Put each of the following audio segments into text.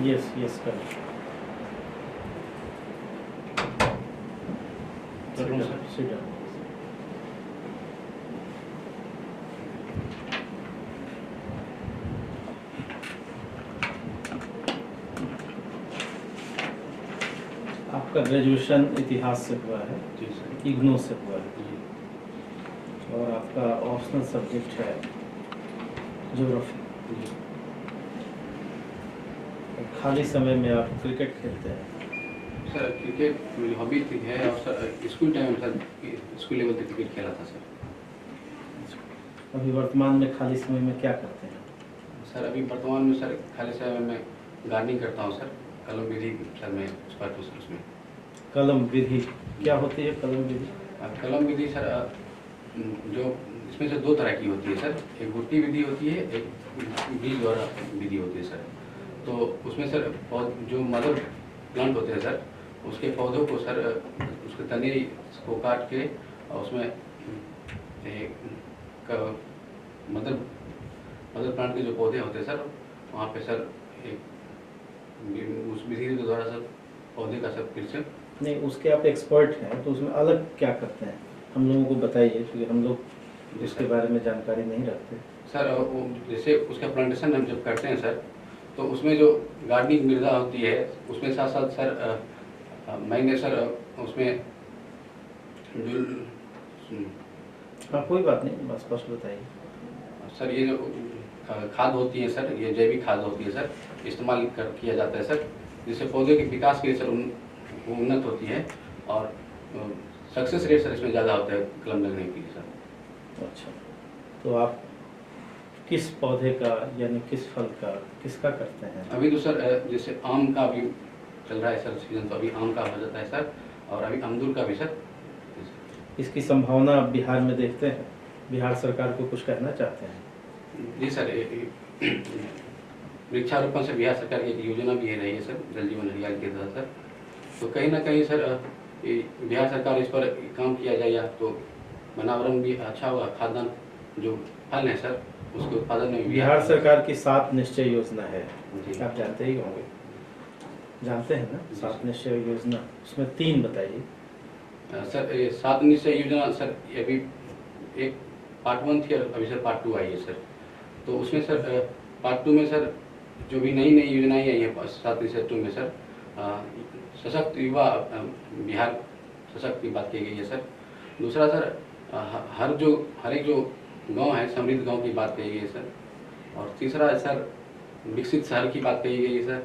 Yes yes correct. Sit down. आपका graduation इतिहास से हुआ है, जी सर। इग्नू से हुआ है, जी और आपका ऑप्शनल सब्जेक्ट है ज्योग्राफी। जी खाली समय में आप क्रिकेट खेलते हैं? सर, क्रिकेट मेरी हॉबी थी है, और सर स्कूल टाइम में सर स्कूल लेवल तक क्रिकेट खेला था सर। अभी वर्तमान में खाली समय में क्या करते हैं? सर अभी वर्तमान में सर खाली समय में मैं गार्डनिंग करता हूँ सर। कलम विधि सर मैं एक्सपर्ट हूँ सर उसमें। कलम विधि क्या होती है? कलम विधि कलम विधि सर जो इसमें से दो तरह की होती है सर। एक गुट्टी विधि होती है, एक बीज द्वारा विधि होती है सर। तो उसमें सर जो मदर प्लांट होते हैं सर, उसके पौधों को सर उसके तने को काट के और उसमें मदर प्लांट के जो पौधे होते हैं सर, वहाँ पे सर एक उस विधि के द्वारा सर पौधे का सब फिर से नहीं, उसके आप एक्सपर्ट हैं तो उसमें अलग क्या करते हैं हम लोगों को बताइए, क्योंकि हम लोग इसके बारे में जानकारी नहीं रखते। सर वो जैसे उसका प्लांटेशन हम जब करते हैं सर, तो उसमें जो गार्डनिंग मृदा होती है उसमें साथ साथ सर मैंने सर उसमें जो हाँ कोई बात नहीं, बस स्पष्ट बताइए। सर ये जो खाद होती है सर, ये जैविक खाद होती है सर, इस्तेमाल किया जाता है सर, जिससे पौधे के विकास के लिए सर उन्नत होती है, और सक्सेस रेट सर इसमें ज़्यादा होता है कलम लगने के लिए सर। अच्छा, तो आप किस पौधे का यानी किस फल का किसका करते हैं? अभी तो सर जैसे आम का अभी चल रहा है सर सीजन, तो अभी आम का हो जाता है सर, और अभी अमरूद का भी सर। इसकी संभावना आप बिहार में देखते हैं? बिहार सरकार को कुछ कहना चाहते हैं? जी सर, वृक्षारोपण से बिहार सरकार की एक योजना भी रही है सर, जल जीवन हरियाली के तहत सर। तो कहीं ना कहीं सर बिहार सरकार इस पर काम किया जाएगा तो पर्यावरण भी अच्छा होगा। खाद्यान्न जो फल है सर उसके उत्पादन में बिहार सरकार की 7 निश्चय योजना है, जी। आप जानते ही होंगे, जानते हैं ना? 7 निश्चय योजना, उसमें 3 बताइए। सर 7 निश्चय योजना सर अभी एक पार्ट 1 थी और अभी सर पार्ट 2 आई है सर। तो उसमें सर पार्ट 2 में सर जो भी नई नई योजनाएं आई हैं 7 निश्चय 2 में सर सशक्त युवा बिहार सशक्त की बात की गई है सर। दूसरा सर हर एक जो गांव है समृद्ध गांव की बात कही गई है सर। और तीसरा सर विकसित शहर की बात कही गई है सर।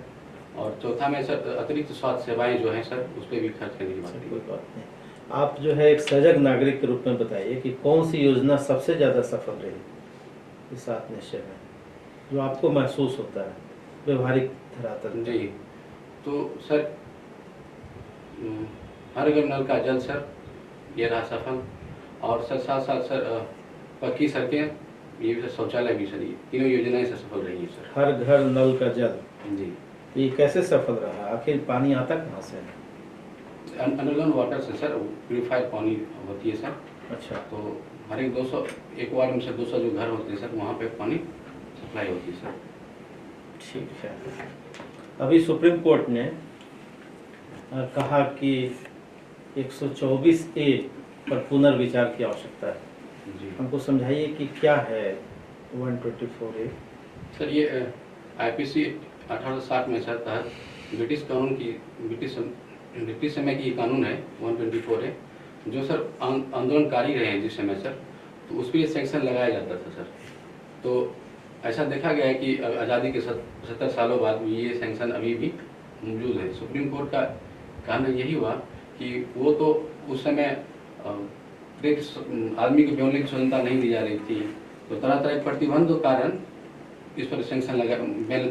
और चौथा में सर अतिरिक्त स्वास्थ्य सेवाएं जो हैं सर उस पर भी खर्च करने की बात कही। कोई बात नहीं, आप जो है एक सजग नागरिक के रूप में बताइए कि कौन सी योजना सबसे ज़्यादा सफल रही इस 7 निश्चय में, जो आपको महसूस होता है व्यवहारिक धरातल पर? जी, तो सर हर घर नल का जल सर ये रहा सफल, और सर साथ साथ सर पक्की सड़कें, ये भी सर शौचालय भी सर, ये तीनों योजनाएं सर सफल रही है सर। हर घर नल का जल, जी, ये कैसे सफल रहा? आखिर पानी आता कहाँ से है? अंडरग्राउंड वाटर से सर प्यूरिफाइड पानी होती है सर। अच्छा, तो हर एक 200 एक वार्ड में सर 200 जो घर होते हैं सर वहाँ पे पानी सप्लाई होती है सर। ठीक है। अभी सुप्रीम कोर्ट ने कहा कि 124A पर पुनर्विचार की आवश्यकता है। जी हमको समझाइए कि क्या है 124A? सर, ये IPC 1860 में सर तहत ब्रिटिश समय की कानून है 124A, जो सर आंदोलनकारी रहे हैं जिस समय सर, तो उस पर ये सेंक्शन लगाया जाता था सर। तो ऐसा देखा गया है कि आज़ादी के 70 सालों बाद भी ये सेंक्शन अभी भी मौजूद है। सुप्रीम कोर्ट का कहना यही हुआ कि वो तो उस समय आदमी को बोलने की स्वतंत्रता नहीं दी जा रही थी, तो तरह तरह के प्रतिबंधों के कारण इस पर सेंक्शन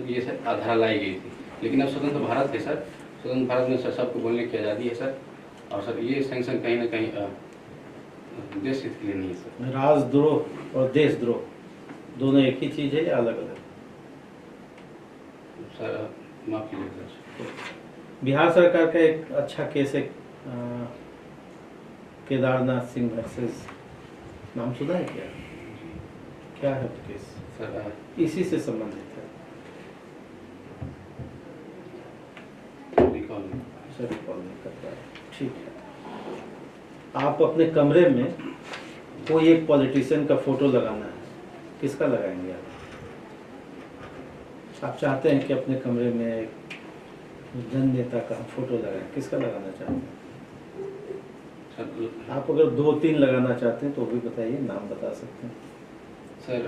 ये सर धारा लाई गई थी। लेकिन अब स्वतंत्र भारत है सर, स्वतंत्र भारत में सर सबको बोलने की आज़ादी है सर, और सर ये सेंक्शन कहीं ना कहीं देश हित के लिए नहीं है सर। राजद्रोह और देशद्रोह दोनों एक ही चीज़ है या अलग अलग? सर माफ कीजिए सर। बिहार सरकार का एक अच्छा केस है केदारनाथ सिंह वर्सेस, नाम सुना है क्या? क्या है वो केस? सर इसी से संबंधित है। रिकॉल नहीं। सर रिकॉल नहीं कर पा रहे, ठीक है। आप अपने कमरे में कोई एक पॉलिटिशियन का फोटो लगाना है, किसका लगाएंगे आप? आप चाहते हैं कि अपने कमरे में एक जन नेता का फोटो लगाएं, किसका लगाना चाहते हैं? सर आप अगर 2-3 लगाना चाहते हैं तो भी बताइए, नाम बता सकते हैं। सर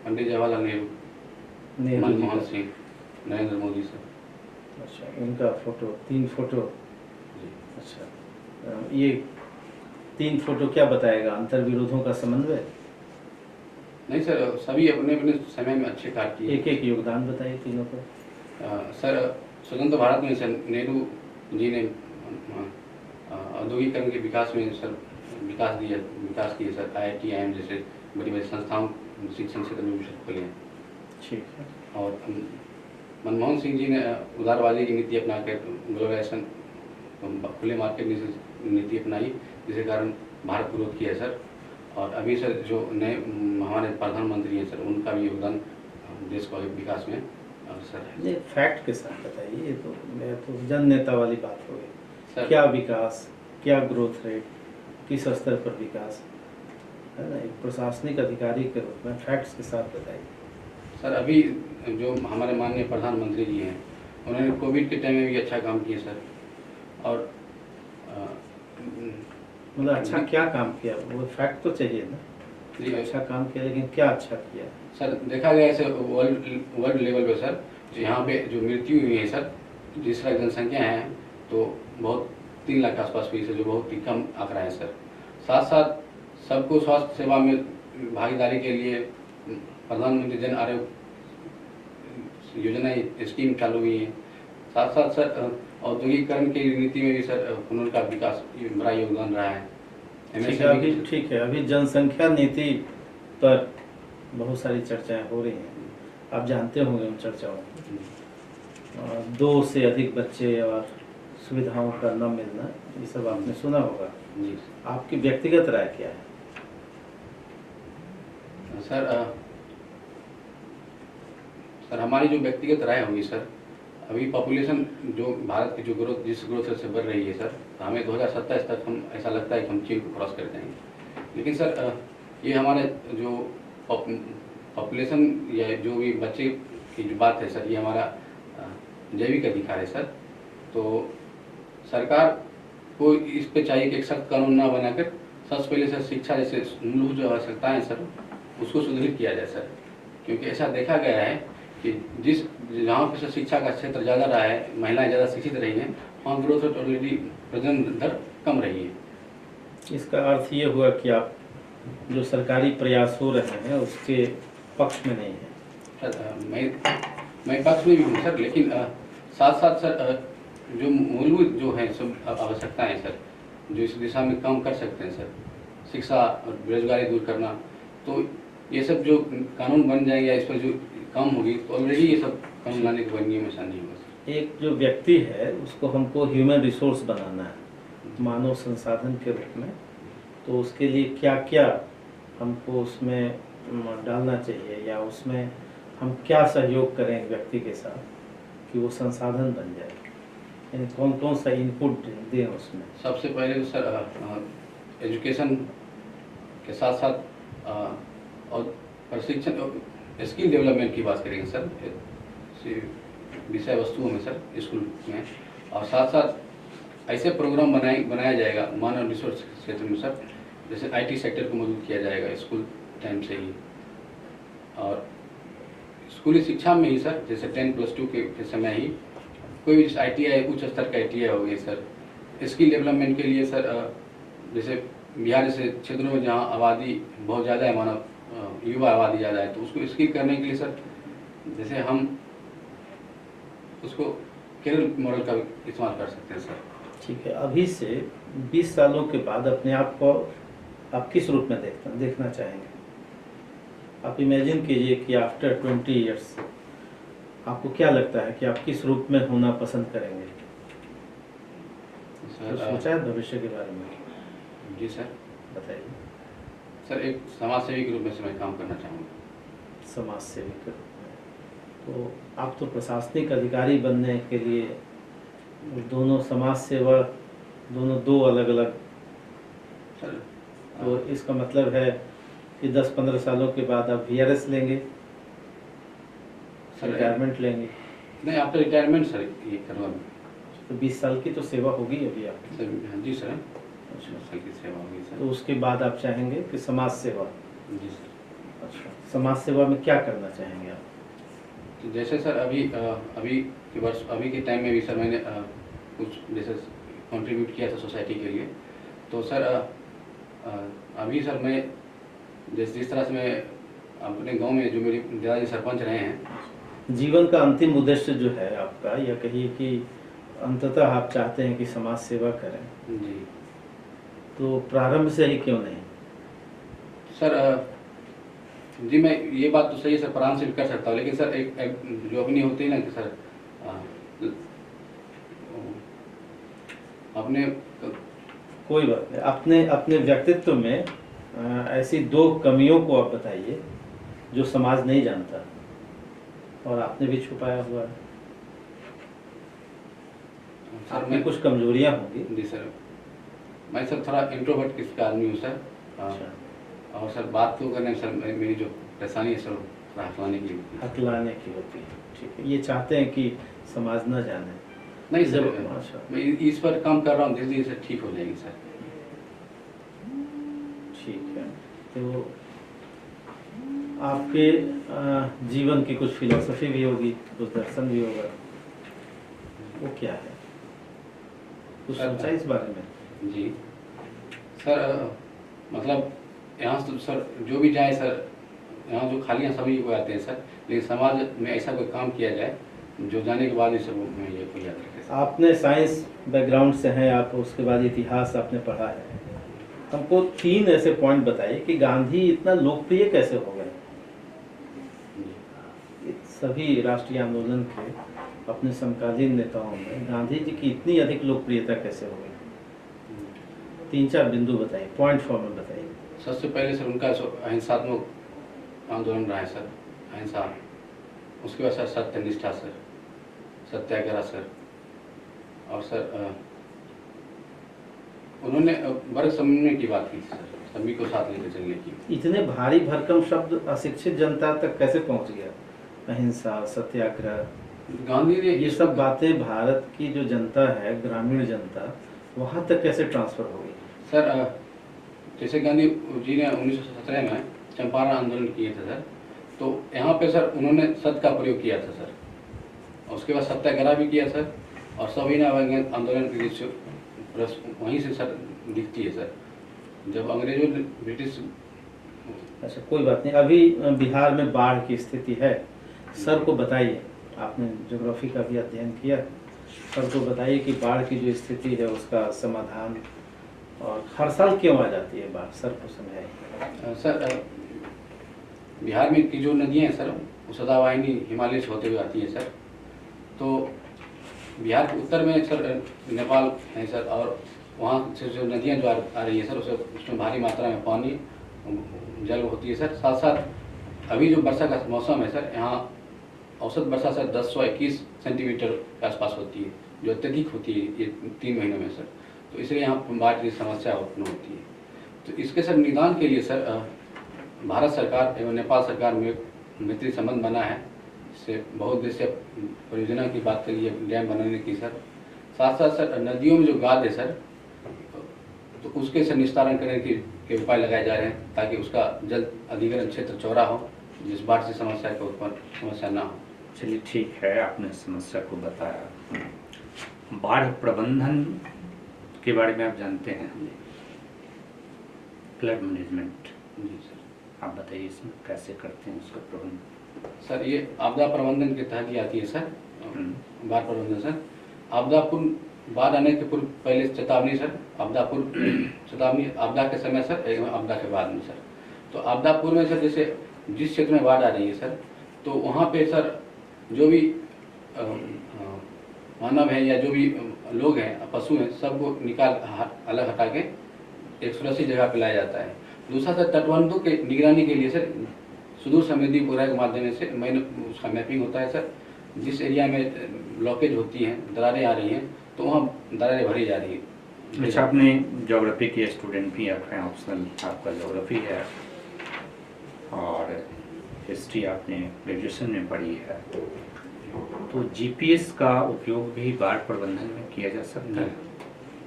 पंडित जवाहरलाल नेहरू, नेहरू जी मनमोहन का। सिंह, नरेंद्र मोदी सर। अच्छा, इनका फोटो, 3 फोटो। जी अच्छा, ये 3 फोटो क्या बताएगा? अंतर्विरोधों का समन्वय? नहीं सर, सभी अपने अपने समय में अच्छे कार्य किए। एक एक योगदान बताइए तीनों का। सर स्वतंत्र भारत में सर नेहरू जी ने औद्योगिकरण के विकास में सर विकास किए सर। IIT IIM जैसे बड़ी बड़ी संस्थाओं शिक्षण क्षेत्र में विशेष खोले हैं। ठीक है। और मनमोहन सिंह जी ने उदारवादी की नीति अपना कर ग्लोबलाइजेशन खुले मार्केट नीति अपनाई, जिसके कारण भारत ग्रोथ किया है सर। और अभी सर जो नए हमारे प्रधानमंत्री हैं सर, उनका भी योगदान देश को विकास में सर है। ये फैक्ट के साथ बताइए, ये तो मैं तो जन नेता वाली बात हो गई। सर क्या विकास, क्या ग्रोथ रेट, किस स्तर पर विकास है ना, एक प्रशासनिक अधिकारी के रूप में फैक्ट्स के साथ बताइए। सर अभी जो हमारे माननीय प्रधानमंत्री जी हैं, उन्होंने कोविड के टाइम में भी अच्छा काम किया सर। और मतलब अच्छा क्या काम किया, वो फैक्ट तो चाहिए ना। जी अच्छा काम किया, लेकिन क्या अच्छा किया? सर देखा गया है सर वर्ल्ड लेवल पे सर, जो यहाँ पे जो मृत्यु हुई है सर, जिस तरह जनसंख्या है तो बहुत 3 लाख के आसपास हुई सर, जो बहुत ही कम आंकड़ा है सर। साथ साथ सबको स्वास्थ्य सेवा में भागीदारी के लिए प्रधानमंत्री जन आरोग्य योजना स्कीम चालू हुई है। साथ साथ सर औद्योगिकरण की नीति में भी सर उनका विकास बड़ा योगदान रहा है। ठीक है, अभी जनसंख्या नीति पर बहुत सारी चर्चाएं हो रही हैं, आप जानते होंगे उन चर्चाओं को। 2 से अधिक बच्चे और सुविधाओं का न मिलना, ये सब आपने सुना होगा। जी आपकी व्यक्तिगत राय क्या है? सर सर हमारी जो व्यक्तिगत राय होगी सर, अभी पॉपुलेशन जो भारत की जो ग्रोथ जिस ग्रोथ से बढ़ रही है सर, तो हमें 2027 तक हम ऐसा लगता है कि हम चीन को क्रॉस कर जाएंगे। लेकिन सर ये हमारे जो पॉपुलेशन या जो भी बच्चे की जो बात है सर, ये हमारा जैविक अधिकार है सर। तो सरकार को इस पे चाहिए कि एक सख्त कानून ना बनाकर सबसे पहले सर शिक्षा जैसे मूलभूत जो आवश्यकताएं सर, उसको सुदृढ़ किया जाए सर। क्योंकि ऐसा देखा गया है कि जहाँ पर शिक्षा का क्षेत्र ज़्यादा रहा है, महिलाएं ज़्यादा शिक्षित रही हैं, वहाँ ग्रोथ रेट ऑलरेडी प्रेजेंट दर कम रही है। इसका अर्थ ये हुआ कि आप जो सरकारी प्रयास हो रहे हैं उसके पक्ष में नहीं है? सर मैं पक्ष में भी हूँ सर, लेकिन साथ साथ सर जो मूलभूत जो है सब आवश्यकताएं सर, जो इस दिशा में काम कर सकते हैं सर, शिक्षा और बेरोजगारी दूर करना, तो ये सब जो कानून बन जाएंगे या इस पर जो काम होगी, तो ऑलरेडी ये सब कानून लाने के बाद नियम ऐसा नहीं होगा सर। एक जो व्यक्ति है उसको हमको ह्यूमन रिसोर्स बनाना है, मानव संसाधन के रूप में, तो उसके लिए क्या क्या हमको उसमें डालना चाहिए, या उसमें हम क्या सहयोग करें व्यक्ति के साथ कि वो संसाधन बन जाए, यानी कौन कौन सा इनपुट दें उसमें? सबसे पहले तो सर एजुकेशन के साथ साथ और प्रशिक्षण स्किल डेवलपमेंट की बात करेंगे सर, विषय वस्तुओं में सर स्कूल में। और साथ साथ ऐसे प्रोग्राम बनाया जाएगा मानव रिसोर्स क्षेत्र में सर, जैसे IT सेक्टर को मजबूत किया जाएगा स्कूल टाइम से ही। और स्कूली शिक्षा में ही सर, जैसे 10+2 के समय ही कोई भी ITI उच्च स्तर का ITI हो गई सर। स्किल डेवलपमेंट के लिए सर जैसे बिहार जैसे क्षेत्रों में जहाँ आबादी बहुत ज़्यादा है, मानव युवा आबादी ज़्यादा है, तो उसको स्किल करने के लिए सर जैसे हम उसको केरल मॉडल का इस्तेमाल कर सकते हैं सर। ठीक है, अभी से 20 सालों के बाद अपने आप को आप किस रूप में देखना चाहेंगे? आप इमेजिन कीजिए कि आफ्टर 20 ईयर्स आपको क्या लगता है कि आप किस रूप में होना पसंद करेंगे? तो सोचा है भविष्य के बारे में? जी सर बताइए। सर एक समाज सेवी के रूप में से मैं काम करना चाहूँगा। समाज सेवी के रूप में। तो आप तो प्रशासनिक अधिकारी बनने के लिए दोनों समाज सेवा दोनों दो अलग अलग, सर तो इसका मतलब है कि 10-15 सालों के बाद आप VRS लेंगे, सर रिटायरमेंट लेंगे। नहीं, आफ्टर रिटायरमेंट सर ये करवा तो 20 साल की तो सेवा होगी अभी आपकी। सर। हाँ जी सर, अच्छा, साल की सेवा होगी तो सर। उसके बाद आप चाहेंगे कि समाज सेवा। जी सर। अच्छा, समाज सेवा में क्या करना चाहेंगे आप? तो जैसे सर अभी अभी के वर्ष अभी के टाइम में भी सर मैंने कुछ जैसे कंट्रीब्यूट किया था सोसाइटी के लिए। तो सर अभी सर मैं जिस तरह से मैं अपने गांव में जो मेरे दादाजी सरपंच रहे हैं। जीवन का अंतिम उद्देश्य जो है आपका, या कहिए कि अंततः आप चाहते हैं कि समाज सेवा करें, जी तो प्रारंभ से ही क्यों नहीं? सर जी मैं ये बात तो सही है सर, प्रारंभ से भी कर सकता हूँ, लेकिन सर एक जो अपनी होती है ना कि सर अपने कोई बात नहीं, अपने अपने व्यक्तित्व में ऐसी 2 कमियों को आप बताइए जो समाज नहीं जानता और आपने भी छुपाया हुआ है। सर आपकी मैं कुछ कमजोरियां होंगी। जी सर, मैं सर थोड़ा इंट्रोवर्ट किस्म का आदमी हूँ सर। अच्छा, और सर बात तो करने में सर मेरी जो परेशानी है सर थोड़ा हटवाने की होती है। हकलाने की होती है। ठीक है, ये चाहते हैं कि समाज न जाने। नहीं सर, अच्छा, मैं इस पर काम कर रहा हूँ, धीरे धीरे सर ठीक हो जाएगी सर। ठीक है। तो आपके जीवन की कुछ फिलॉसफी भी होगी, कुछ दर्शन भी होगा, वो क्या है? कुछ सर, सोचा इस बारे में? जी सर, मतलब यहाँ से तो सर जो भी जाए सर, यहाँ जो खालियाँ सभी को आते हैं सर, लेकिन समाज में ऐसा कोई काम किया जाए जो जाने के बाद ही सर वो मैं ये कोई याद रखे सर। आपने साइंस बैकग्राउंड से हैं आप, उसके बाद इतिहास आपने पढ़ा है। हमको 3 ऐसे पॉइंट बताइए कि गांधी इतना लोकप्रिय कैसे हो गए। जी। सभी राष्ट्रीय आंदोलन के अपने समकालीन नेताओं में गांधी जी की इतनी अधिक लोकप्रियता कैसे हो गई? 3-4 बिंदु बताइए, पॉइंट फॉर्म में बताइए। सबसे पहले सर उनका अहिंसात्मक आंदोलन रहा है सर, अहिंसा। उसके बाद सर सत्यनिष्ठा सर, सत्याग्रह सर। और सर उन्होंने वर्ग समन्वय की बात की सर, सभी को साथ लेकर चलने की। इतने भारी भरकम शब्द अशिक्षित जनता तक कैसे पहुंच गया? अहिंसा, सत्याग्रह, गांधी ने ये सब बातें भारत की जो जनता है, ग्रामीण जनता, वहां तक कैसे ट्रांसफर हो गई? सर जैसे गांधी जी ने 1917 में चंपारण आंदोलन किए थे सर, तो यहाँ पे सर उन्होंने सत्य का प्रयोग किया था सर। और उसके बाद सत्याग्रह भी किया सर, और सविनय अवज्ञा आंदोलन की वहीं से सर दिखती है सर, जब अंग्रेजों ने ब्रिटिश। अच्छा, कोई बात नहीं। अभी बिहार में बाढ़ की स्थिति है, सर को बताइए, आपने ज्योग्राफी का भी अध्ययन किया, सर को बताइए कि बाढ़ की जो स्थिति है उसका समाधान, और हर साल क्यों आ जाती है बाढ़, सर को समझाइए। सर बिहार में की जो नदियाँ हैं सर, वो सदावाहिनी हिमालय से होते हुए आती है सर। तो बिहार के उत्तर में सर नेपाल है सर, और वहाँ से जो नदियाँ जो आ रही है सर, उसमें भारी मात्रा में पानी जल होती है सर। साथ साथ अभी जो वर्षा का मौसम है सर, यहाँ औसत वर्षा सर 1021 सेंटीमीटर के आसपास होती है, जो अत्यधिक होती है ये 3 महीनों में सर। तो इसलिए यहाँ बाढ़ की समस्या उत्पन्न होती है। तो इसके सर निदान के लिए सर भारत सरकार एवं नेपाल सरकार में मैत्री संबंध बना है। इससे बहुउद्देशीय परियोजना की बात करिए, डैम बनाने की सर। साथ साथ सर नदियों में जो गाद है सर, तो उसके सर निस्तारण करने के उपाय लगाए जा रहे हैं, ताकि उसका जल अधिग्रहण क्षेत्र चौड़ा हो, जिस बाढ़ से समस्या का उत्पन्न समस्या ना हो। चलिए ठीक है, आपने समस्या को बताया। बाढ़ प्रबंधन के बारे में आप जानते हैं, फ्लड मैनेजमेंट। जी सर, आप बताइए इसमें कैसे करते हैं उसका प्रबंधन? सर ये आपदा प्रबंधन के तहत ही आती है सर, बाढ़ प्रबंधन सर। आपदा पूर्व, बाढ़ आने के पूर्व पहले चेतावनी सर, आपदा पूर्व चेतावनी, आपदा के समय सर, एवं आपदा के बाद में सर। तो आपदा पूर्व में सर जैसे जिस क्षेत्र में बाढ़ आ रही है सर, तो वहाँ पे सर जो भी मानव है या जो भी लोग हैं, पशु हैं, सबको निकाल अलग हटा के एक सुरक्षित जगह पे लाया जाता है। दूसरा सर तटबंधों के निगरानी के लिए सर सुदूर संवेदी उपग्रह के माध्यम से उसका मैपिंग होता है सर। जिस एरिया में ब्लॉकेज होती हैं, दरारें आ रही हैं, तो वहाँ दरारें भरी जा रही है। अच्छा, आपने ज्योग्राफी के स्टूडेंट भी आप हैं, ऑप्शनल आपका ज्योग्राफी है और हिस्ट्री आपने ग्रेजुएशन में पढ़ी है, तो जीपीएस का उपयोग भी बाढ़ प्रबंधन में किया जा सकता है?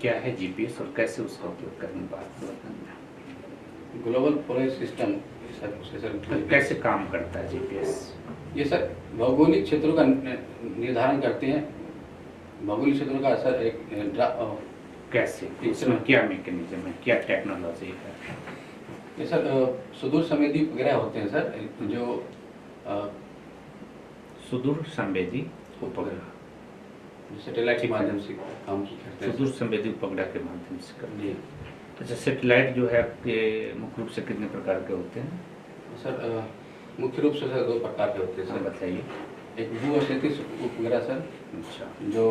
क्या है जीपीएस और कैसे उसका उपयोग करें बाढ़ प्रबंधन में? ग्लोबल फॉरेस्ट सिस्टम सर तो कैसे काम करता है जीपीएस? ये सर भौगोलिक क्षेत्रों का निर्धारण करते हैं। भौगोलिक क्षेत्रों का सर एक कैसे, इसमें क्या मैकेनिज्म है, क्या टेक्नोलॉजी है? ये सर सुदूर संवेदी उपग्रह होते हैं सर, जो सुदूर संवेदी उपग्रह सैटेलाइट के माध्यम से काम करते हैं। सुदूर संवेदी उपग्रह के माध्यम से करते जी हैं। अच्छा, सैटेलाइट जो है आपके मुख्य रूप से कितने प्रकार के होते हैं? सर मुख्य रूप से सर 2 प्रकार के होते हैं सर सर। बताइए। एक भू स्थिति उपग्रह सर, अच्छा। जो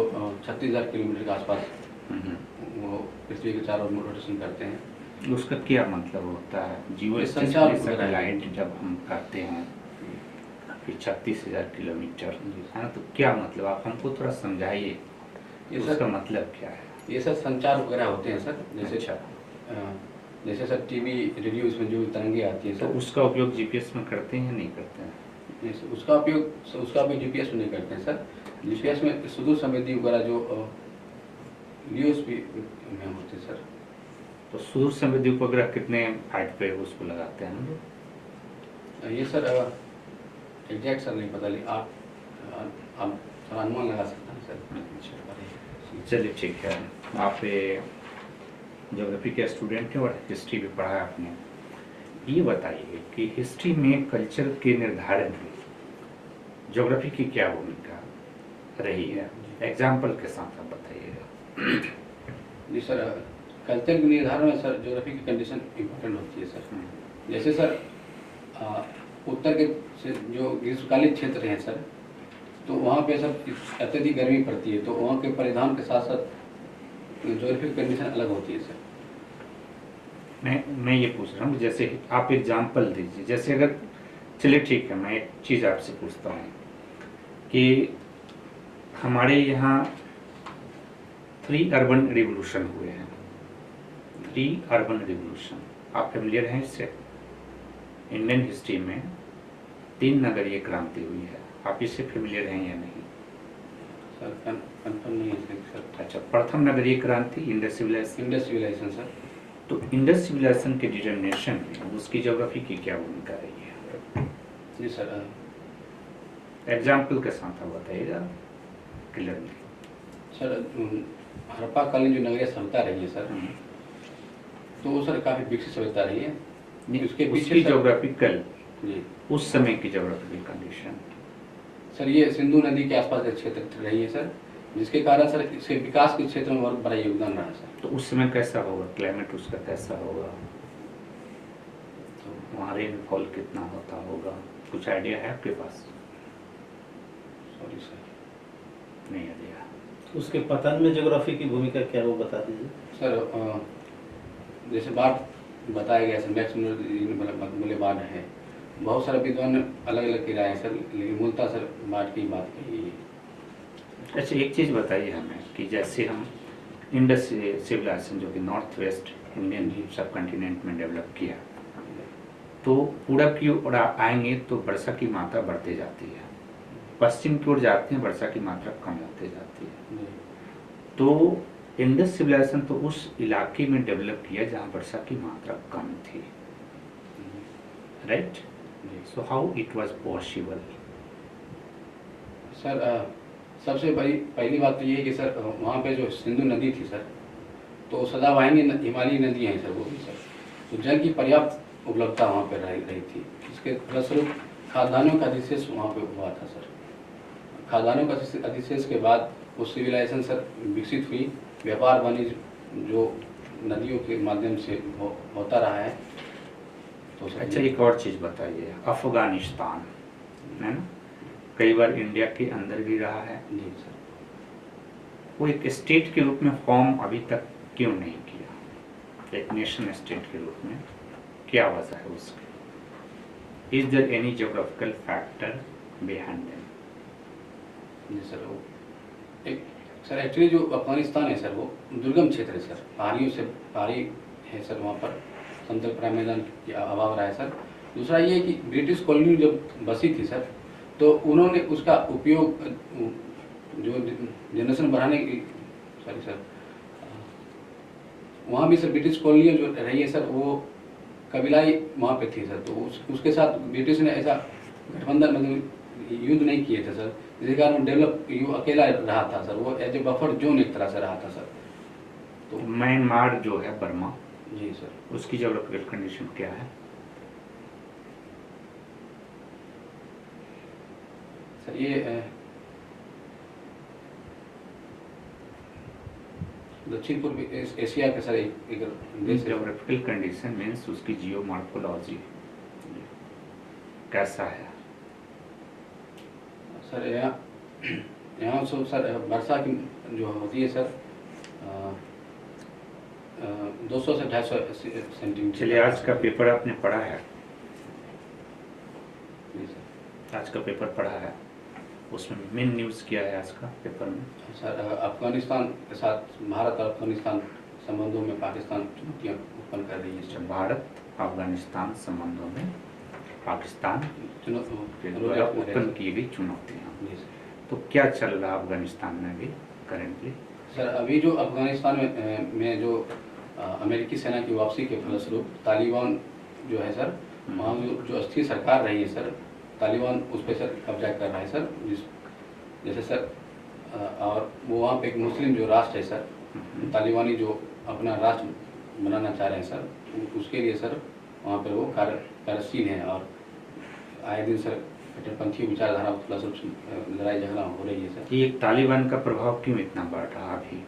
36,000 किलोमीटर के आसपास हम्म। वो पृथ्वी के चारों ओर रोटेशन करते हैं। उसका क्या मतलब होता है? जियो ये संचार उपग्रह है। सैटेलाइट जब हम करते हैं फिर 36,000 किलोमीटर है ना, तो क्या मतलब, आप हमको थोड़ा समझाइए ये उसका सर मतलब क्या है? ये सर संचार उपग्रह होते हैं सर। जैसे अच्छा, जैसे सर टीवी रेडियो इसमें जो तरंगे आती हैं तो सर, उसका उपयोग जीपीएस में करते हैं या नहीं करते हैं? जैसे उसका उपयोग जीपीएस में नहीं करते हैं सर। जीपीएस में सुदूर संवेदी उपग्रह जो यूएसबी में होते हैं सर। तो सुदूर संवेदी उपग्रह कितने हाइट पे उसको लगाते हैं हम लोग? ये सर एग्जैक्ट सर नहीं पता, लेकिन आप थोड़ा अनुमान लगा सकते हैं सर। चलिए ठीक है, आप ज्योग्राफी के स्टूडेंट हैं और हिस्ट्री भी पढ़ा है आपने। ये बताइए कि हिस्ट्री में कल्चर के निर्धारण में ज्योग्राफी की क्या भूमिका रही है? एग्जाम्पल के साथ आप बताइएगा। जी सर, कल्चर के निर्धारण में सर ज्योग्राफी की कंडीशन इम्पोर्टेंट होती है सर। जैसे सर उत्तर के से जो ग्रीष्मकालीन क्षेत्र हैं सर, तो वहाँ पे सर अत्यधिक गर्मी पड़ती है, तो वहाँ के परिधान के साथ साथ ज्योग्राफिक कंडीशन अलग होती है सर। मैं ये पूछ रहा हूँ, जैसे आप एग्जाम्पल दीजिए। जैसे अगर, चलिए ठीक है, मैं एक चीज़ आपसे पूछता हूँ कि हमारे यहाँ 3 अर्बन रिवोल्यूशन हुए हैं। 3 अर्बन रिवोल्यूशन, आप फेमिलियर हैं इससे? इंडियन हिस्ट्री में 3 नगरीय क्रांति हुई है, आप इससे फेमिलियर हैं या नहीं? सर कंफर्म नहीं है सर। अच्छा, प्रथम नगरीय क्रांति इंडस सिविलाइजेशन सर। तो इंडस सिविलाइजेशन के डिटर्मिनेशन में उसकी ज्योग्राफी की क्या भूमिका रही है? जी सर, एग्जाम्पल के साथ आप बताइएगा क्लियरली। सर हड़प्पा कालीन जो नगरीय सभ्यता रही है सर, तो वो सर काफ़ी विकसित सभ्यता रही है। उसके पीछे उसकी ज्योग्राफिकल, जी उस समय की ज्योग्राफिकल कंडीशन सर, ये सिंधु नदी के आसपास का क्षेत्र रही है सर, जिसके कारण सर इसके विकास के क्षेत्र में बहुत बड़ा योगदान रहा है सर। तो उस समय कैसा होगा, क्लाइमेट उसका कैसा होगा, तो वहाँ रेनफॉल कितना होता होगा, कुछ आइडिया है आपके पास? सॉरी सर, नहीं आइडिया। उसके पतन में ज्योग्राफी की भूमिका क्या है वो बता दीजिए सर। जैसे बाढ़ बताया गया सर, मैक्सिमम बाढ़ है। बहुत सारे विद्वान अलग अलग की राय है सर, लेकिन मूलतः सर बाढ़ की बात कही है। अच्छा, एक चीज़ बताइए हमें कि जैसे हम इंडस सिविलाइजेशन जो कि नॉर्थ वेस्ट इंडियन सब कंटिनेंट में डेवलप किया, तो पूरब की ओर आएंगे तो वर्षा की मात्रा बढ़ती जाती है, पश्चिम की ओर जाते हैं वर्षा की मात्रा कम होती जाती है। तो इंडस सिविलाइजेशन तो उस इलाके में डेवलप किया जहाँ वर्षा की मात्रा कम थी, right? So how it was possible? Sir सबसे बड़ी पहली बात तो ये है कि सर वहाँ पे जो सिंधु नदी थी सर, तो सदाबहानी हिमालयी नदी हैं सर, वो भी सर, तो जल की पर्याप्त उपलब्धता वहाँ पर रही थी। इसके फलस्वरूप खाद्यान्नों का अधिशेष वहाँ पे हुआ था सर। खाद्यान्नों का अधिशेष के बाद वो सिविलाइजेशन सर विकसित हुई। व्यापार वाणिज्य जो नदियों के माध्यम से होता रहा है। तो सर अच्छा, एक और चीज़ बताइए, अफगानिस्तान है ना, कई बार इंडिया के अंदर भी रहा है, जी सर, वो एक स्टेट के रूप में फॉर्म अभी तक क्यों नहीं किया, एक नेशन स्टेट के रूप में, क्या वजह है उसकी? Is there any geographical factor behind them? Ji sir, वो एक सर एक्चुअली जो अफगानिस्तान है सर, वो दुर्गम क्षेत्र है सर, पहाड़ी है सर, वहाँ पर समतल प्राय मैदान की अभाव रहा है सर। दूसरा ये है कि ब्रिटिश कॉलोनी जब बसी थी सर, तो उन्होंने उसका उपयोग जो जनरेशन बढ़ाने की, सॉरी सर, वहाँ भी सर ब्रिटिश कॉलोनियाँ जो रही है सर, वो कबीलाई वहाँ पे थी सर, तो उसके साथ ब्रिटिश ने ऐसा गठबंधन मतलब युद्ध नहीं किए थे सर, जिसके कारण डेवलप यू अकेला रहा था सर, वो एज ए बफर जोन एक तरह से रहा था सर। तो म्यांमार जो है बर्मा, जी सर, उसकी जोग्राफिकल कंडीशन क्या है? सर ये दक्षिण पूर्व एशिया के सर एक देश है। जोग्राफिकल कंडीशन मीन्स उसकी जियोमॉर्फोलॉजी कैसा है? सर यहाँ सो सर वर्षा की जो होती है सर 200 से 250 सेंटीमीटर। चलिए, आज का पेपर आपने पढ़ा है? जी सर। आज का पेपर पढ़ा है, उसमें मेन न्यूज़ क्या है आज का पेपर में? सर अफगानिस्तान के साथ भारत और अफगानिस्तान संबंधों में पाकिस्तान चुनौतियाँ उत्पन्न कर रही है सर। भारत अफगानिस्तान संबंधों में पाकिस्तान के द्वारा चुनौतियाँ उत्पन्न की गई चुनौतियाँ। जी सर। तो क्या चल रहा है अफगानिस्तान में अभी करेंटली? सर अभी जो अफगानिस्तान में जो अमेरिकी सेना की वापसी के फलस्वरूप तालिबान जो है सर, वहाँ जो अस्थिर सरकार रही है सर, तालिबान उस पर सर कब्जा कर रहा है सर, जैसे सर और वो वहाँ पे एक मुस्लिम जो राष्ट्र है सर, तालिबानी जो अपना राष्ट्र बनाना चाह रहे हैं सर, उसके लिए सर वहाँ पर वो कार्यशील हैं और आए दिन सर कट्टरपंथी विचारधारा फलस्वरूप लड़ाई झगड़ा हो रही है सर। ये तालिबान का प्रभाव क्यों इतना बढ़ रहा अभी?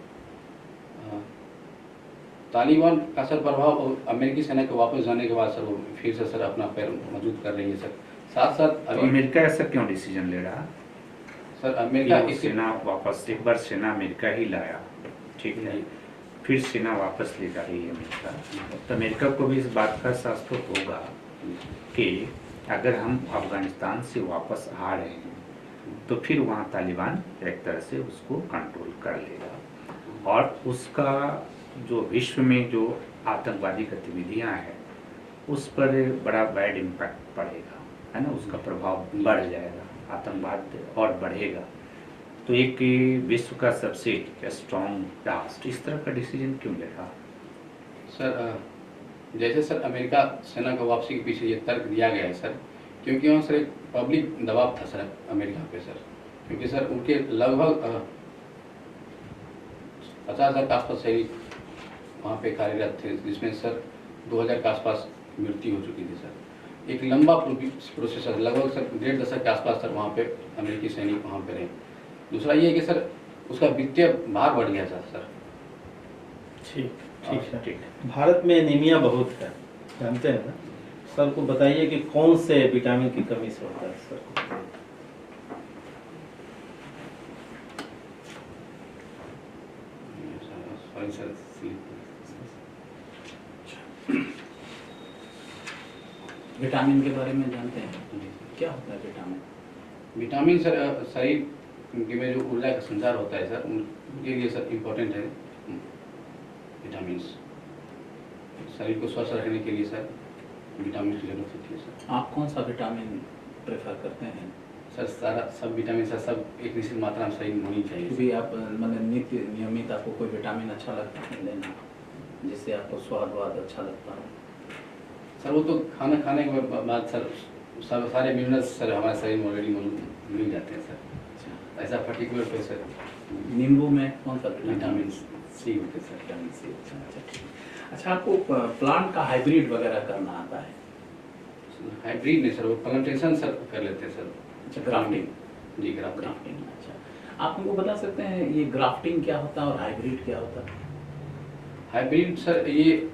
तालिबान का सर प्रभाव और अमेरिकी सेना के वापस जाने के बाद सर वो फिर से सर अपना पैर मजबूत कर रही है सर। साथ साथ तो अभी अमेरिका ऐसा क्यों डिसीजन ले रहा? सर अमेरिका वो सेना वापस, एक बार सेना अमेरिका ही लाया, ठीक है, फिर सेना वापस ले जा रही है अमेरिका, तो अमेरिका को भी इस बात का एहसास तो होगा कि अगर हम अफगानिस्तान से वापस आ रहे हैं तो फिर वहाँ तालिबान एक तरह से उसको कंट्रोल कर लेगा और उसका जो विश्व में जो आतंकवादी गतिविधियाँ हैं उस पर बड़ा बैड इम्पैक्ट पड़ेगा, है ना, उसका प्रभाव बढ़ जाएगा, आतंकवाद और बढ़ेगा। तो एक विश्व का सबसे स्ट्रॉन्ग राष्ट्र इस तरह का डिसीजन क्यों ले रहा? सर जैसे सर अमेरिका सेना का वापसी के पीछे ये तर्क दिया गया है सर, क्योंकि वहाँ सर एक पब्लिक दबाव था सर अमेरिका पे सर, क्योंकि सर उनके लगभग 50,000 के आसपास सैनिक वहाँ पे कार्यरत थे, जिसमें सर 2000 के आसपास मृत्यु हो चुकी थी सर। एक लंबा प्रोसेस सर, लगभग सर 1.5 दशक के आसपास सर वहाँ पे अमेरिकी सैनिक वहाँ पे रहे। दूसरा ये है कि सर उसका वित्तीय भार बढ़ गया था सर। ठीक है। भारत में एनीमिया बहुत है, जानते हैं ना सर, को बताइए कि कौन से विटामिन की कमी से होता है सर? Sorry sir. विटामिन के बारे में जानते हैं? क्या होता है विटामिन? विटामिन सर शरीर में जो ऊर्जा का संचार होता है सर, उनके लिए सर इम्पोर्टेंट है विटामिन। शरीर को स्वस्थ रखने के लिए सर विटामिन की जरूरत होती है सर। आप कौन सा विटामिन प्रेफर करते हैं? सर सब विटामिन सर सब एक निश्चित मात्रा में शरीर में होनी चाहिए। भी आप मतलब नियमित आपको कोई विटामिन अच्छा लगता है लेना, जिससे आपको स्वाद अच्छा लगता है? सर वो तो खाना खाने के बाद सर सब सारे मिनरल्स सर हमारे शरीर में ऑलरेडी मिल जाते हैं सर। ऐसा पर्टिकुलर पे सर नींबू में कौन सा विटामिन सी होते हैं सर। Vitamin C. अच्छा ठीक। अच्छा, आपको प्लांट का हाइब्रिड वगैरह करना आता है? हाइब्रिड नहीं सर, वो प्लांटेशन सर कर लेते हैं सर। अच्छा, ग्राफ्टिंग। जी ग्राफ्टिंग। अच्छा, आप हमको बता सकते हैं ये ग्राफ्टिंग क्या होता है और हाइब्रिड क्या होता है? हाइब्रिड सर ये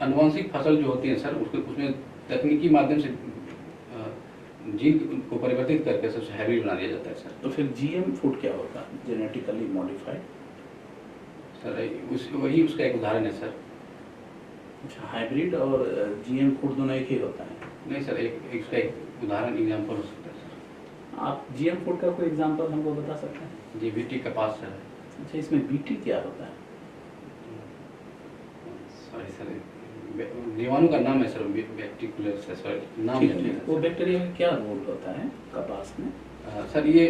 अनुवांशिक फसल जो होती है सर, उसमें तकनीकी माध्यम से जीन को परिवर्तित करके सबसे हाइब्रिड बना दिया जाता है सर। तो फिर जीएम फूड क्या होता है? Genetically modified. सर वही उसका एक उदाहरण है सर। अच्छा, हाइब्रिड और जीएम फूड दोनों एक ही होता है? नहीं सर, इसका एक उदाहरण एग्जाम्पल हो सकता है सर। आप जीएम फूड का कोई एग्जांपल हमको बता सकते हैं? जी, बीटी कपास सर। अच्छा, इसमें बीटी क्या होता है? सॉरी सर, जीवाणु का नाम है सर, बैक्टीरिया से सर नाम ठीक है। है, वो बैक्टीरिया का क्या रोल होता है कपास में? सर ये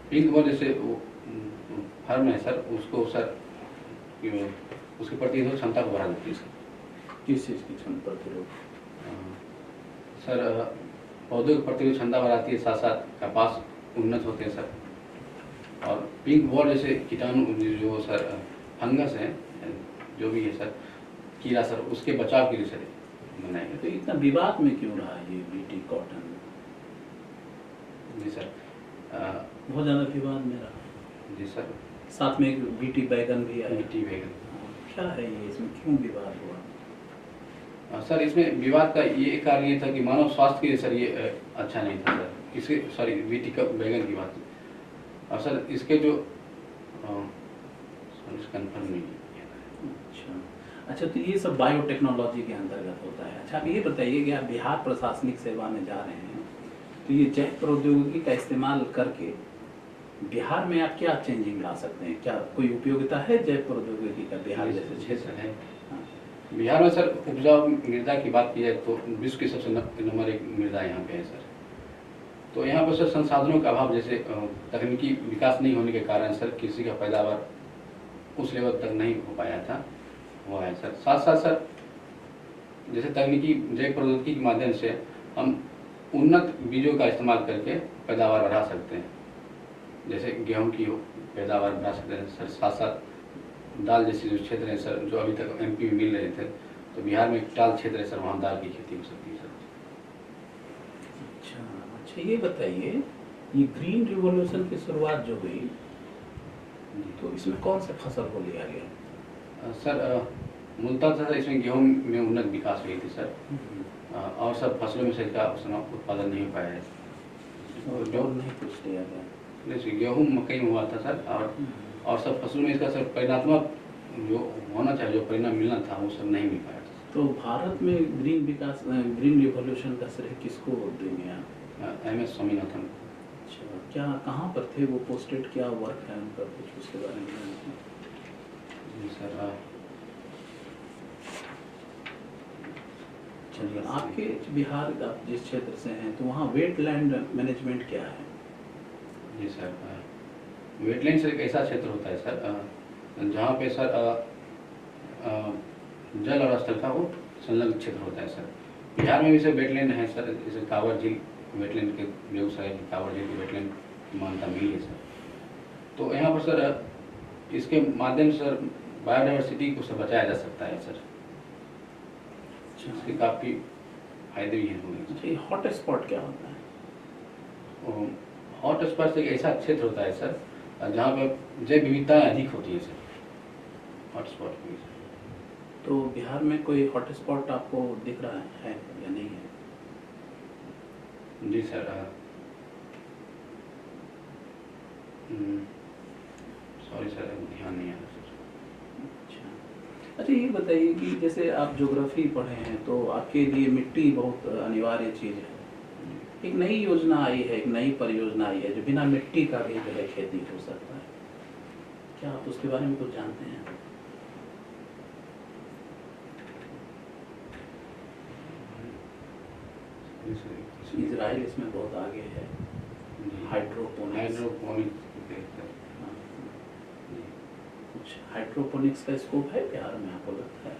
पिंक बॉल जैसे वो फर्म है सर, उसको सर उसकी प्रतिरोधक क्षमता को बढ़ा देती है सर। किस चीज़ की क्षमता प्रतिरोध? सर पौधों की प्रतिरोधक क्षमता बढ़ाती है, साथ साथ कपास उन्नत होते हैं सर। और पिंक बॉल जैसे कीटाणु जो सर फंगस है, जो भी है सर, कीड़ा सर, उसके बचाव के लिए सर बनाए तो गए। इतना विवाद में क्यों रहा है ये बीटी कॉटन? जी सर। बहुत ज़्यादा विवाद में रहा। जी सर। साथ में एक बीटी बैगन भी आया। मिट्टी बैगन। क्या है ये, इसमें क्यों विवाद हुआ? सर इसमें विवाद का ये कारण ये था कि मानव स्वास्थ्य के लिए सर ये अच्छा नहीं था सर। इसके सॉरी बीटी का बैगन की बात। और सर इसके जो कन्फर्म नहीं है। अच्छा, तो ये सब बायोटेक्नोलॉजी के अंतर्गत होता है। अच्छा, आप ये बताइए कि आप बिहार प्रशासनिक सेवा में जा रहे हैं, तो ये जैव प्रौद्योगिकी का इस्तेमाल करके बिहार में आप क्या चेंजिंग ला सकते हैं? क्या कोई उपयोगिता है जैव प्रौद्योगिकी का बिहार जैसे क्षेत्र है? हाँ। बिहार में सर उपजाऊ मृदा की बात की जाए तो विश्व की सबसे नंबर 1 मृदा यहाँ पे है सर। तो यहाँ पर सर संसाधनों का अभाव, जैसे तकनीकी विकास नहीं होने के कारण सर कृषि का पैदावार उस लेवल तक नहीं हो पाया था, हुआ है सर। साथ साथ सर जैसे तकनीकी जैव प्रौद्योगिकी के माध्यम से हम उन्नत बीजों का इस्तेमाल करके पैदावार बढ़ा सकते हैं। जैसे गेहूं की पैदावार बढ़ा सकते हैं सर। साथ साथ दाल जैसे जो क्षेत्र हैं सर, जो अभी तक एमपी में मिल रहे थे, तो बिहार में एक टाल क्षेत्र है सर, वहाँ दाल की खेती हो सकती है सर। अच्छा, ये बताइए, ये ग्रीन रिवॉल्यूशन की शुरुआत जो हुई, तो इसमें कौन से फसल को लिया गया? सर मूलतः सर इसमें गेहूं में उन्नत विकास हुई थी सर। और सब फसलों में से इसका उतना उत्पादन नहीं हो पाया है। और जो नहीं कुछ लिया गया, जैसे गेहूं मकई में हुआ था सर, और सब फसलों में इसका सर परिणात्मक जो होना चाहिए, जो परिणाम मिलना था, वो सब नहीं मिल पाया था। तो भारत में ग्रीन विकास, ग्रीन रिवॉल्यूशन का श्रेय किसको देंगे आप? MS स्वामीनाथन। अच्छा, क्या कहाँ पर थे वो पोस्टेड, क्या वर्क है उनका, कुछ उसके बारे में जानते हैं? जी सर। चलिए, आपके बिहार का जिस क्षेत्र से हैं, तो वहाँ वेटलैंड मैनेजमेंट क्या है? जी सर, वेटलैंड सर एक ऐसा क्षेत्र होता है सर जहाँ पे सर जल और स्थल का वो संलग्न क्षेत्र होता है सर। बिहार में भी सर वेटलैंड है सर, जैसे कांवर झील वेटलैंड के, बेगूसराय की कांवर झील की वेटलैंड की मान्यता मिली है सर। तो यहाँ पर सर इसके माध्यम से सर बायोडाइवर्सिटी को सर बचाया जा सकता है सर। इसके काफ़ी फायदे भी हैं। अच्छा, ये हॉट स्पॉट क्या होता है? हॉट स्पॉट एक ऐसा क्षेत्र होता है सर जहाँ पर जैव विविधताएं अधिक होती है सर, हॉट स्पॉट में। तो बिहार में कोई हॉट स्पॉट आपको दिख रहा है या नहीं है? जी सर, सॉरी सर, ध्यान नहीं आ रहा सर। अच्छा, ये बताइए कि जैसे आप ज्योग्राफी पढ़े हैं, तो आपके लिए मिट्टी बहुत अनिवार्य चीज़ है। एक नई योजना आई है, एक नई परियोजना आई है जो बिना मिट्टी का भी जो है खेती हो सकता है। क्या आप उसके बारे में कुछ जानते हैं? इजराइल इसमें बहुत आगे है, हाइड्रोपोनिक्स। कुछ हाइड्रोपोनिक्स का स्कोप है बिहार में, आपको लगता है?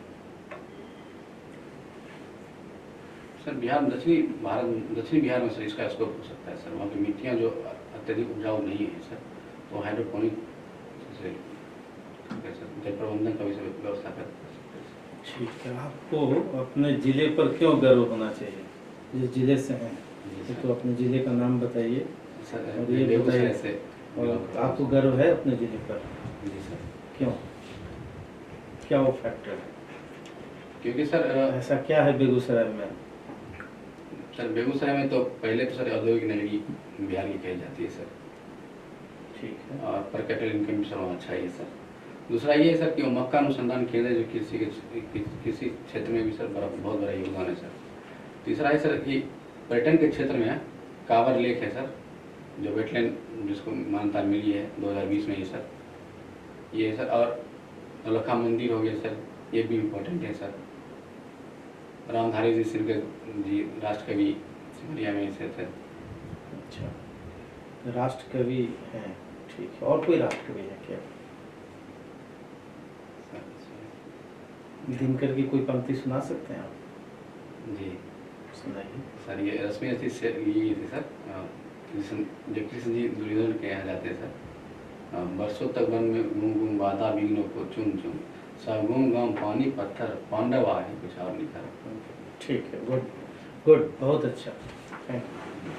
सर दक्षिणी बिहार में सर इसका स्कोप हो सकता है सर। वहाँ की मिट्टियाँ जो अत्यधिक उपजाऊ नहीं है सर, तो हाइड्रोपोनिक से जल प्रबंधन का भी व्यवस्था कर सकते हैं। ठीक है, आपको अपने ज़िले पर क्यों गर्व होना चाहिए? जिस जिले से हैं तो अपने ज़िले का नाम बताइए सर। और ये बेगूसराय से। और आपको गर्व है अपने ज़िले पर? जी सर। क्यों, क्या वो फैक्टर है? क्योंकि सर ऐसा क्या है बेगूसराय में? सर बेगूसराय में तो पहले तो सर औद्योगिक नगरी बिहार की कही जाती है सर। ठीक है। और पर कैपिटल इनकम भी सर अच्छा ही है सर। दूसरा ये है सर कि मक्का अनुसंधान केंद्र जो कृषि क्षेत्र में भी सर बहुत बड़ा योगदान है सर। तीसरा है सर ये पर्यटन के क्षेत्र में है, कांवर लेक है सर, जो वेटलैंड जिसको मान्यता मिली है 2020 में ये सर, ये है सर। और नौलखा मंदिर हो गया सर, ये भी इम्पोर्टेंट है सर। रामधारी जी सिंह जी राष्ट्र कवि सिमरिया में से सर। अच्छा, राष्ट्र कवि हैं, ठीक है। और कोई राष्ट्र कवि है क्या? दिनकर की कोई पंक्ति सुना सकते हैं आप? जी सुनाइए। सर, ये रश्मि अति से ये थे सर, जब कृष्ण जी दुर्योधन के यहाँ जाते हैं सर, बरसों तक वन में घूम घूम बाधा विघ्नों को चुन चुन, सगुम गम पानी पत्थर पांडव आए, कुछ और नहीं था। ठीक है, गुड गुड, बहुत अच्छा, थैंक यू।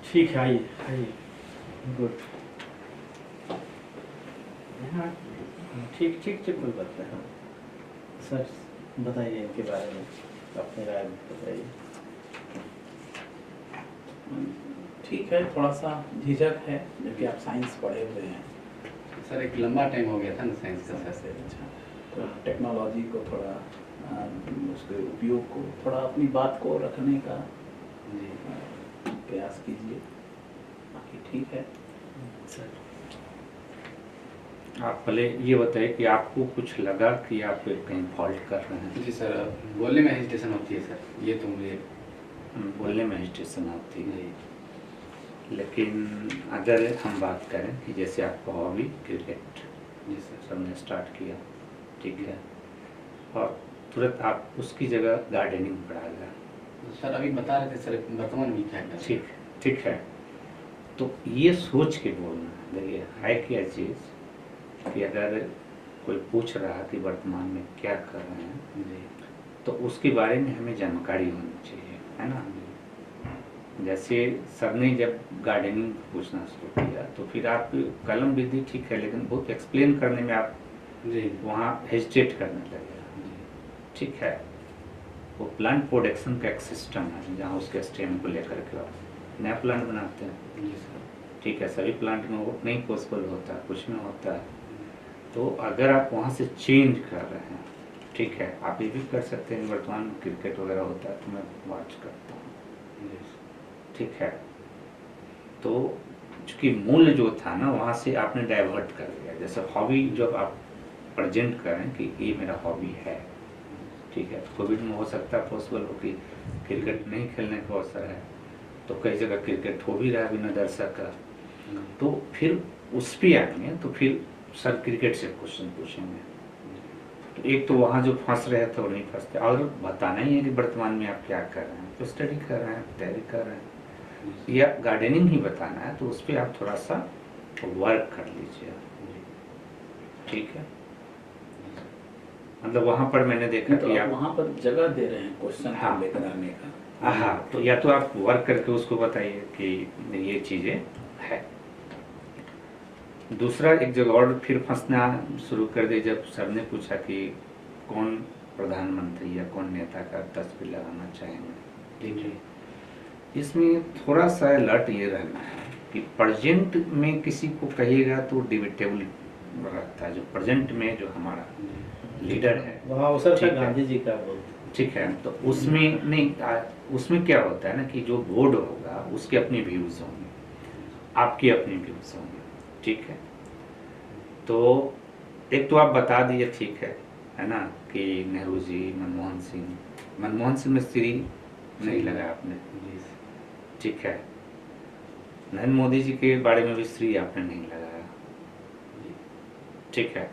ठीक है, आइए आइए, गुड। ठीक ठीक ठीक, कोई बात नहीं। सर बताइए इनके बारे में, अपनी राय बताइए। ठीक है, थोड़ा सा झिझक है क्योंकि आप साइंस पढ़े हुए हैं सर एक लंबा टाइम हो गया था ना साइंस का सर। से। अच्छा, तो टेक्नोलॉजी को थोड़ा उसके उपयोग को थोड़ा अपनी बात को रखने का जी प्रयास कीजिए, बाकी ठीक है। सर आप पहले ये बताइए कि आपको कुछ लगा कि आप कहीं फॉल्ट कर रहे हैं? जी सर, बोलने में हेजिटेशन होती है सर, ये तो मुझे बोलने में हेजिटेशन आती है, जी लेकिन अगर हम बात करें कि जैसे आपका हॉबी क्रिकेट, जी सर। सबने स्टार्ट किया, ठीक है, और तुरंत आप उसकी जगह गार्डनिंग पर आ गया, सर अभी बता रहे थे सर वर्तमान में क्या कर। ठीक ठीक है। तो ये सोच के बोलना, देखिए है क्या चीज़ कि अगर कोई पूछ रहा कि वर्तमान में क्या कर रहे हैं, जी तो उसके बारे में हमें जानकारी होनी चाहिए, है ना। जैसे सर ने जब गार्डनिंग पूछना शुरू किया, तो फिर आप कलम विधि ठीक है, लेकिन बहुत एक्सप्लेन करने में आप जी वहाँ हेजिटेट करने लगे, जी ठीक है। वो प्लांट प्रोडक्शन का एक सिस्टम है जहाँ उसके स्टेम को लेकर के आप नया प्लांट बनाते हैं, जी सर। ठीक है। सभी प्लांट में वो नहीं पॉसिबल होता, कुछ में होता है। तो अगर आप वहाँ से चेंज कर रहे हैं, ठीक है, आप ये भी कर सकते हैं। वर्तमान में क्रिकेट वगैरह होता है तो मैं वॉच करता हूँ, जी ठीक है। तो चूँकि मूल जो था ना, वहाँ से आपने डाइवर्ट कर दिया। जैसे हॉबी जब आप प्रेजेंट करें कि ये मेरा हॉबी है, ठीक है। कोविड में हो सकता है पॉसिबल हो कि क्रिकेट नहीं खेलने का अवसर है, तो कई जगह क्रिकेट हो भी रहा है बिना दर्शक का, तो फिर उस पर आएंगे तो फिर सर क्रिकेट से क्वेश्चन पूछेंगे। तो एक तो वहाँ जो फंस रहे थे वो नहीं फंसते, और बताना ही है कि वर्तमान में आप क्या कर रहे हैं, तो स्टडी कर रहे हैं, तैयारी कर रहे हैं, या गार्डनिंग ही बताना है तो उस पर आप थोड़ा सा वर्क कर लीजिए, ठीक है। मतलब वहाँ पर मैंने देखा तो कि आप आप वहाँ पर जगह दे रहे हैं क्वेश्चन हाँ। लेकर आने का। हाँ, तो या तो आप वर्क करके उसको बताइए कि ये चीज़ें है। दूसरा एक जगह और फिर फंसना शुरू कर दे, जब सर ने पूछा कि कौन प्रधानमंत्री या कौन नेता का तस्वीर लगाना चाहेंगे, जी इसमें थोड़ा सा अलर्ट ये रहना है कि प्रेजेंट में किसी को कहिएगा तो डिबेटेबल रहता है। जो प्रेजेंट में जो हमारा लीडर है, वहाँ अवसर था ठीक है। गांधी जी का बोलते, ठीक है, तो उसमें नहीं उसमें क्या होता है ना कि जो बोर्ड होगा उसके अपने व्यूज होंगे, आपके अपने व्यूज होंगे, ठीक है। तो एक तो आप बता दिए, ठीक है ना, कि नेहरू जी, मनमोहन सिंह में श्री नहीं लगा आपने, जी ठीक है। नरेंद्र मोदी जी के बारे में भी श्री आपने नहीं लगाया, ठीक है।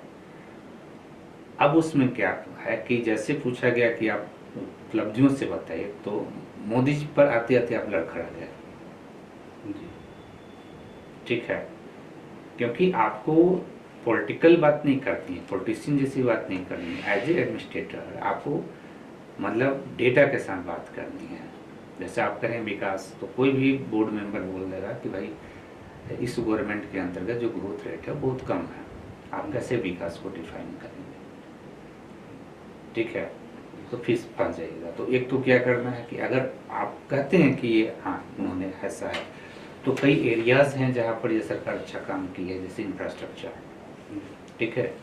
अब उसमें क्या है कि जैसे पूछा गया कि आप उपलब्धियों से बताइए, तो मोदी जी पर आते आते आप लड़खड़ा गए, जी ठीक है। क्योंकि आपको पॉलिटिकल बात नहीं करती है, पॉलिटिशियन जैसी बात नहीं करनी है। एज ए एडमिनिस्ट्रेटर आपको मतलब डेटा के साथ बात करनी है। जैसे आप करें विकास, तो कोई भी बोर्ड मेंबर बोल देगा कि भाई इस गवर्नमेंट के अंतर्गत जो ग्रोथ रेट है बहुत कम है, आप कैसे विकास को डिफाइन करेंगे, ठीक है। तो फिर फंस जाइएगा। तो एक तो क्या करना है कि अगर आप कहते हैं कि ये हाँ उन्होंने ऐसा है, तो कई एरियाज हैं जहाँ पर ये सरकार अच्छा काम की है, जैसे इंफ्रास्ट्रक्चर, ठीक है।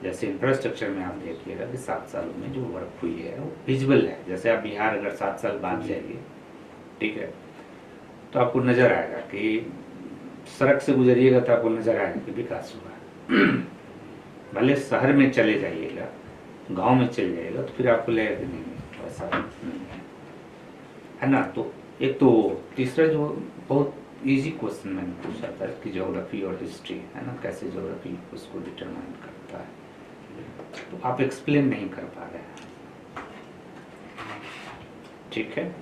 जैसे इंफ्रास्ट्रक्चर में आप देखिएगा कि 7 सालों में जो वर्क हुई है वो विजिबल है। जैसे आप बिहार अगर 7 साल बाद जाइए, ठीक है, तो आपको नजर आएगा कि सड़क से गुजरिएगा तो आपको नजर आएगा कि विकास हुआ है। भले शहर में चले जाइएगा, गांव में चले जाइएगा, तो फिर आपको लगेगा कि नहीं ऐसा नहीं है ना। तो एक तो तीसरा जो बहुत इजी क्वेश्चन मैंने पूछा था कि ज्योग्राफी और हिस्ट्री है ना, कैसे ज्योग्राफी उसको डिटरमाइन करता है, तो आप एक्सप्लेन नहीं कर पा रहे हैं, ठीक है।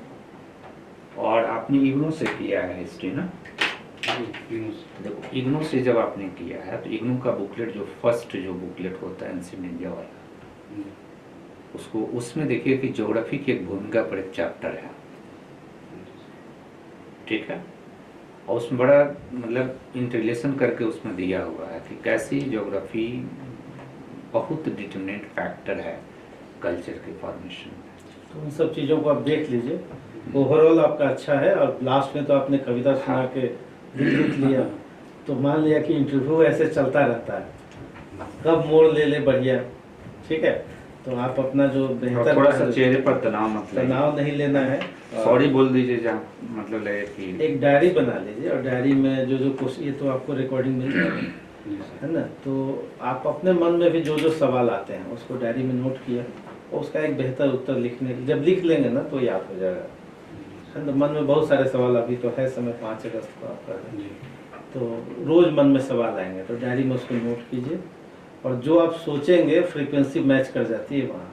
और आपने इग्नू से किया है हिस्ट्री ना, देखो इग्नू से जब आपने किया है तो इग्नू का बुकलेट जो फर्स्ट जो बुकलेट होता है एंशिएंट इंडिया वाला, उसको उसमें देखिए कि ज्योग्राफी की एक भूमिका पर एक चैप्टर है, ठीक है, और उसमें बड़ा मतलब इंटीग्रेशन करके उसमें दिया हुआ है कि कैसी ज्योग्राफी बहुत डिटरमिनेंट फैक्टर है कल्चर के फॉर्मेशन में। तो उन सब चीज़ों को आप देख लीजिए, ओवरऑल आपका अच्छा है। और लास्ट में तो आपने कविता सुना के दिल जीत लिया, तो मान लिया कि इंटरव्यू ऐसे चलता रहता है, कब मोड़ ले ले बढ़िया, ठीक है। तो आप अपना जो और बेहतर थोड़ा सा चेहरे पर तनाव मत लाइए, तनाव नहीं लेना है। सॉरी बोल दीजिए जहाँ मतलब लगे कि एक डायरी बना लीजिए, और डायरी में जो जो क्वेश्चन, ये तो आपको रिकॉर्डिंग मिल जाएगी, है ना। तो आप अपने मन में भी जो जो सवाल आते हैं उसको डायरी में नोट किया, और उसका एक बेहतर उत्तर लिखने, जब लिख लेंगे ना तो याद हो जाएगा, है ना। मन में बहुत सारे सवाल, अभी तो है समय 5 अगस्त को आपका है, तो रोज मन में सवाल आएंगे, तो डायरी में उसको नोट कीजिए, और जो आप सोचेंगे फ्रीक्वेंसी मैच कर जाती है वहाँ।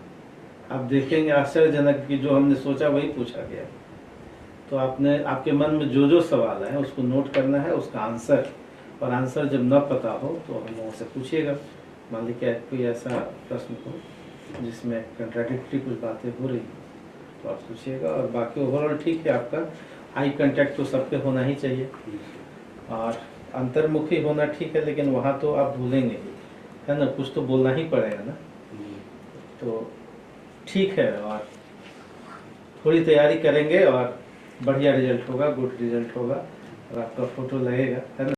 आप देखेंगे आश्चर्यजनक कि जो हमने सोचा वही पूछा गया। तो आपने आपके मन में जो जो सवाल है उसको नोट करना है, उसका आंसर, और आंसर जब न पता हो तो हम लोगों से पूछिएगा। मान लीजिए कोई ऐसा प्रश्न हो जिसमें कंट्राडिक्टरी कुछ बातें हो रही तो आप पूछिएगा। और बाकी ओवरऑल ठीक है आपका, आई कांटेक्ट तो सबके होना ही चाहिए, और अंतर्मुखी होना ठीक है, लेकिन वहाँ तो आप भूलेंगे ही, है ना, कुछ तो बोलना ही पड़ेगा ना। तो ठीक है, और थोड़ी तैयारी करेंगे और बढ़िया रिजल्ट होगा, गुड रिजल्ट होगा, और आपका फोटो लगेगा, है ना।